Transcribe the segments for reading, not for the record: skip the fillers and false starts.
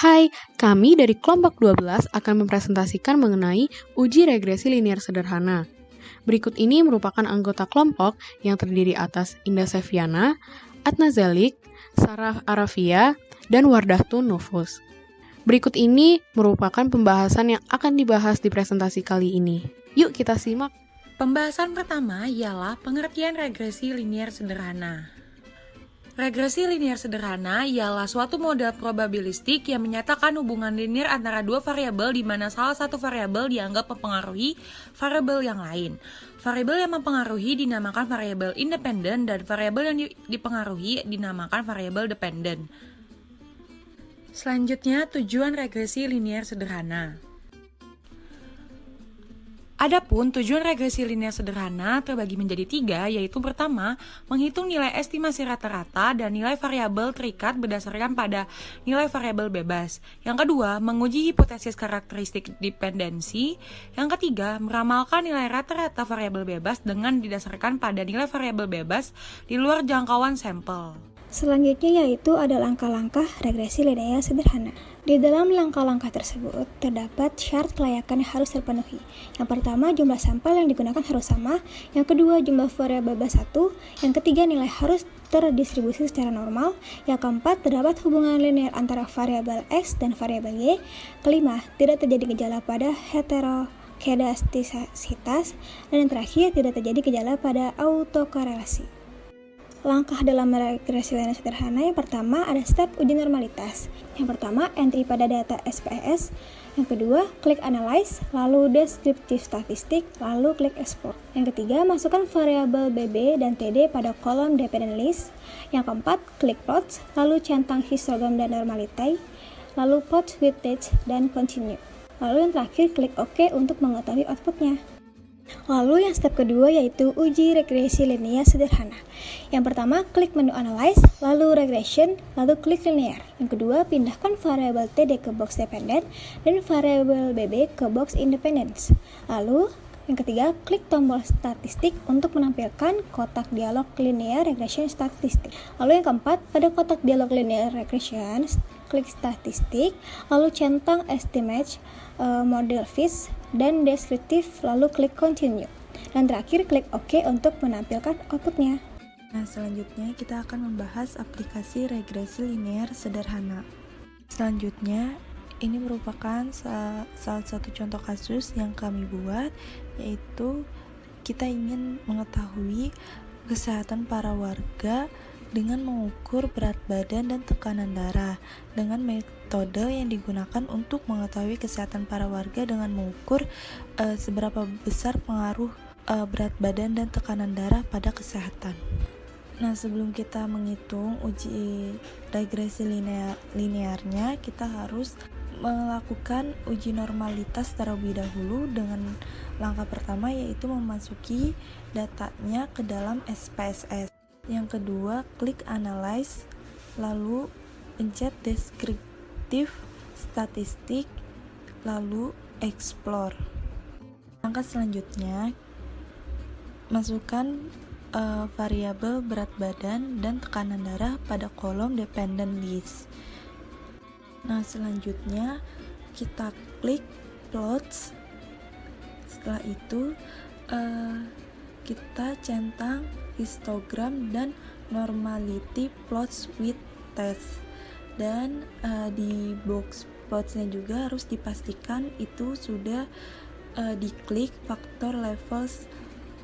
Hai, kami dari kelompok 12 akan mempresentasikan mengenai uji regresi linear sederhana. Berikut ini merupakan anggota kelompok yang terdiri atas Indah Seviana, Atna Zelik, Sarah Arafia, dan Wardahtun Nufus. Berikut ini merupakan pembahasan yang akan dibahas di presentasi kali ini. Yuk kita simak. Pembahasan pertama ialah pengertian regresi linear sederhana. Regresi linear sederhana ialah suatu model probabilistik yang menyatakan hubungan linear antara dua variabel di mana salah satu variabel dianggap mempengaruhi variabel yang lain. Variabel yang mempengaruhi dinamakan variabel independen dan variabel yang dipengaruhi dinamakan variabel dependen. Selanjutnya, tujuan regresi linear sederhana. Adapun tujuan regresi linear sederhana terbagi menjadi 3, yaitu pertama, menghitung nilai estimasi rata-rata dan nilai variabel terikat berdasarkan pada nilai variabel bebas. Yang kedua, menguji hipotesis karakteristik dependensi. Yang ketiga, meramalkan nilai rata-rata variabel bebas dengan didasarkan pada nilai variabel bebas di luar jangkauan sampel. Selanjutnya yaitu ada langkah-langkah regresi linear sederhana. Di dalam langkah-langkah tersebut, terdapat syarat kelayakan yang harus terpenuhi. Yang pertama, jumlah sampel yang digunakan harus sama. Yang kedua, jumlah variabel bebas 1. Yang ketiga, nilai harus terdistribusi secara normal. Yang keempat, terdapat hubungan linear antara variabel X dan variabel Y. Kelima, tidak terjadi gejala pada heterokedastisitas. Dan yang terakhir, tidak terjadi gejala pada autokorelasi. Langkah dalam regresi linear sederhana yang pertama ada step uji normalitas. Yang pertama, entry pada data SPSS. Yang kedua, klik analyze, lalu deskriptif statistik, lalu klik export. Yang ketiga, masukkan variabel BB dan TD pada kolom dependent list. Yang keempat, klik plots, lalu centang histogram dan normalitai, lalu plot with date dan continue. Lalu yang terakhir, klik OK untuk mengetahui outputnya. Lalu yang step kedua yaitu uji regresi linear sederhana. Yang pertama, klik menu analyze, lalu regression, lalu klik linear. Yang kedua, pindahkan variabel TD ke box dependent dan variabel BB ke box independence. Lalu yang ketiga, klik tombol statistik untuk menampilkan kotak dialog linear regression statistik. Lalu yang keempat, pada kotak dialog linear regression, klik statistik, lalu centang estimate, model fit, dan deskriptif, lalu klik continue. Dan terakhir, klik OK untuk menampilkan outputnya. Nah, selanjutnya kita akan membahas aplikasi regresi linear sederhana. Selanjutnya, ini merupakan salah satu contoh kasus yang kami buat, yaitu kita ingin mengetahui kesehatan para warga dengan mengukur berat badan dan tekanan darah dengan metode yang digunakan untuk mengetahui kesehatan para warga dengan mengukur seberapa besar pengaruh berat badan dan tekanan darah pada kesehatan. Nah, sebelum kita menghitung uji regresi linearnya, kita harus melakukan uji normalitas terlebih dahulu dengan langkah pertama yaitu memasuki datanya ke dalam SPSS. Yang kedua, klik analyze, lalu pencet deskriptif statistik, lalu explore. Langkah selanjutnya, masukkan variabel berat badan dan tekanan darah pada kolom dependent list. Nah, selanjutnya kita klik plots. Setelah itu kita centang histogram dan normality plots with test. Dan di box plotsnya juga harus dipastikan itu sudah diklik faktor levels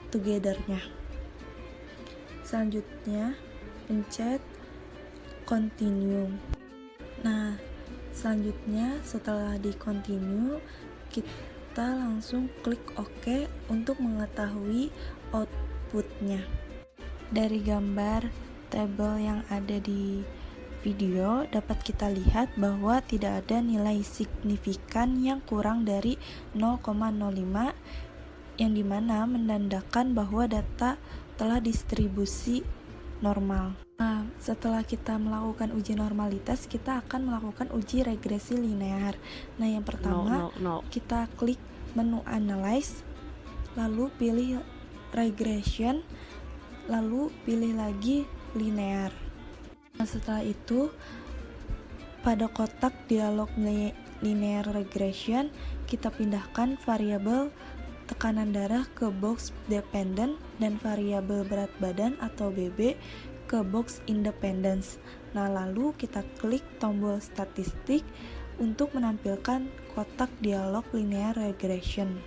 together-nya. Selanjutnya pencet continue. Nah, selanjutnya setelah di continue, kita langsung klik OK untuk mengetahui outputnya. Dari gambar tabel yang ada di video dapat kita lihat bahwa tidak ada nilai signifikan yang kurang dari 0,05 yang dimana menandakan bahwa data telah distribusi normal. Nah, setelah kita melakukan uji normalitas, kita akan melakukan uji regresi linear. Nah, yang pertama kita klik menu analyze, lalu pilih regression, lalu pilih lagi linear. Nah, setelah itu pada kotak dialog linear regression, kita pindahkan variabel tekanan darah ke box dependent dan variabel berat badan atau BB ke box independence. Nah, lalu kita klik tombol statistik untuk menampilkan kotak dialog linear regression.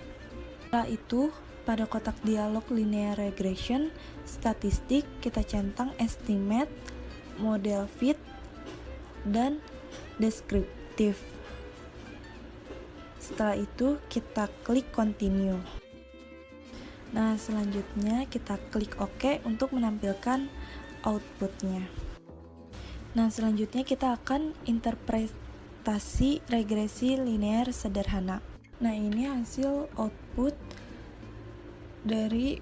Setelah itu, pada kotak dialog linear regression statistik kita centang estimate, model fit, dan deskriptif. Setelah itu kita klik continue. Nah, selanjutnya kita klik OK untuk menampilkan outputnya. Nah, selanjutnya kita akan interpretasi regresi linear sederhana. Nah, ini hasil output dari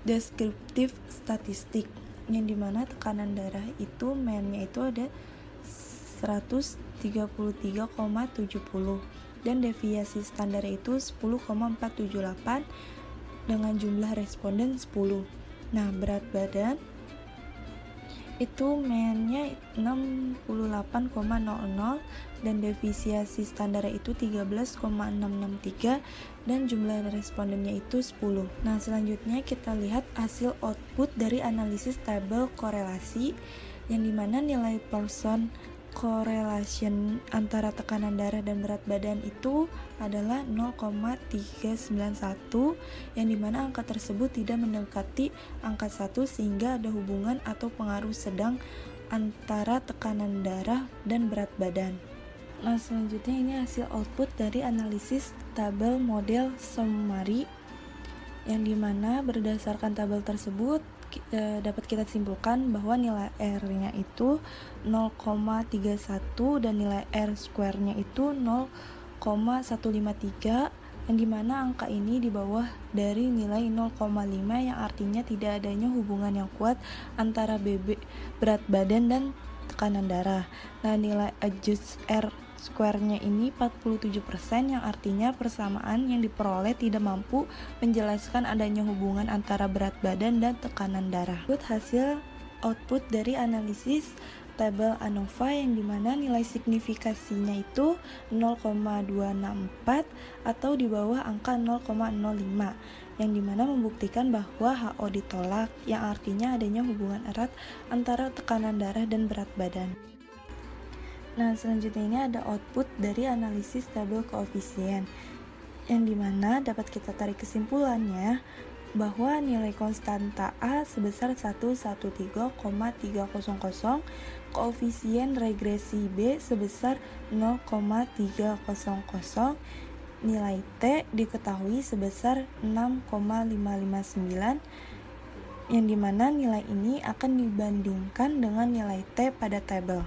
deskriptif statistik, yang dimana tekanan darah itu mean-nya itu ada 133,70 dan deviasi standar itu 10,478 dengan jumlah responden 10. Nah, berat badan itu mean-nya 68,00 dan deviasi standar itu 13,663 dan jumlah respondennya itu 10. Nah, selanjutnya kita lihat hasil output dari analisis tabel korelasi, yang dimana nilai Pearson correlation antara tekanan darah dan berat badan itu adalah 0,391, yang dimana angka tersebut tidak mendekati angka 1 sehingga ada hubungan atau pengaruh sedang antara tekanan darah dan berat badan. Nah, selanjutnya ini hasil output dari analisis tabel model summary, yang dimana berdasarkan tabel tersebut dapat kita simpulkan bahwa nilai R-nya itu 0,31 dan nilai R square-nya itu 0,153, yang dimana angka ini di bawah dari nilai 0,5, yang artinya tidak adanya hubungan yang kuat antara berat badan dan tekanan darah. Nah, nilai adjust R square-nya ini 47%, yang artinya persamaan yang diperoleh tidak mampu menjelaskan adanya hubungan antara berat badan dan tekanan darah. Hasil output dari analisis tabel ANOVA, yang dimana nilai signifikasinya itu 0,264 atau di bawah angka 0,05, yang dimana membuktikan bahwa HO ditolak, yang artinya adanya hubungan erat antara tekanan darah dan berat badan. Nah, selanjutnya ini ada output dari analisis tabel koefisien, yang dimana dapat kita tarik kesimpulannya bahwa nilai konstanta A sebesar 113,300, koefisien regresi B sebesar 0,300, nilai T diketahui sebesar 6,559, yang dimana nilai ini akan dibandingkan dengan nilai T pada tabel.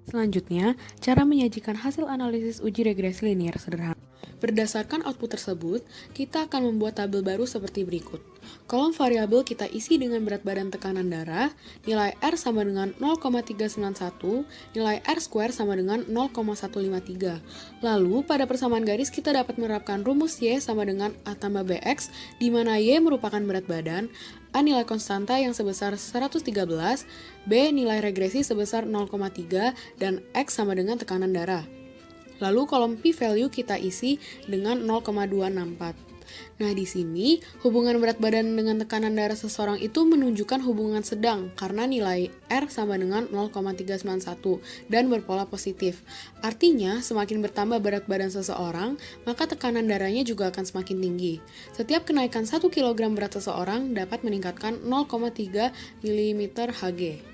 Selanjutnya, cara menyajikan hasil analisis uji regresi linear sederhana. Berdasarkan output tersebut, kita akan membuat tabel baru seperti berikut. Kolom variabel kita isi dengan berat badan tekanan darah, nilai R sama dengan 0,391, nilai R square sama dengan 0,153. Lalu, pada persamaan garis kita dapat menerapkan rumus Y sama dengan A tambah BX, di mana Y merupakan berat badan, A nilai konstanta yang sebesar 113, B nilai regresi sebesar 0,3, dan X sama dengan tekanan darah. Lalu kolom p-value kita isi dengan 0,264. Nah, di sini hubungan berat badan dengan tekanan darah seseorang itu menunjukkan hubungan sedang karena nilai R sama dengan 0,391 dan berpola positif. Artinya, semakin bertambah berat badan seseorang, maka tekanan darahnya juga akan semakin tinggi. Setiap kenaikan 1 kg berat seseorang dapat meningkatkan 0,3 mm Hg.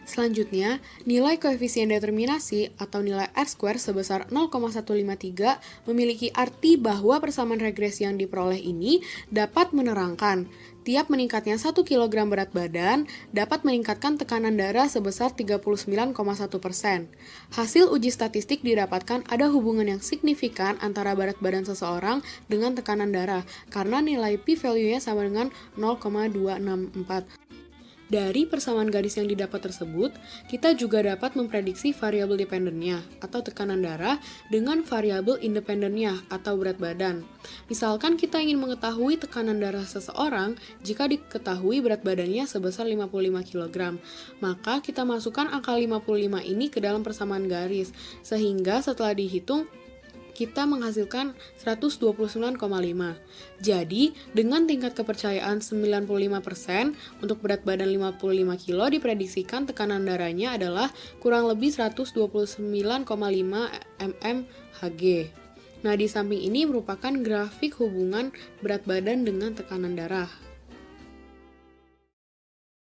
Selanjutnya, nilai koefisien determinasi atau nilai R-square sebesar 0,153 memiliki arti bahwa persamaan regresi yang diperoleh ini dapat menerangkan tiap meningkatnya 1 kg berat badan dapat meningkatkan tekanan darah sebesar 39,1%. Hasil uji statistik didapatkan ada hubungan yang signifikan antara berat badan seseorang dengan tekanan darah karena nilai p-value-nya sama dengan 0,264. Dari persamaan garis yang didapat tersebut, kita juga dapat memprediksi variabel dependennya atau tekanan darah dengan variabel independennya atau berat badan. Misalkan kita ingin mengetahui tekanan darah seseorang jika diketahui berat badannya sebesar 55 kg, maka kita masukkan angka 55 ini ke dalam persamaan garis, sehingga setelah dihitung, kita menghasilkan 129,5. Jadi, dengan tingkat kepercayaan 95% untuk berat badan 55 kg diprediksikan tekanan darahnya adalah kurang lebih 129,5 mmHg. Nah, di samping ini merupakan grafik hubungan berat badan dengan tekanan darah.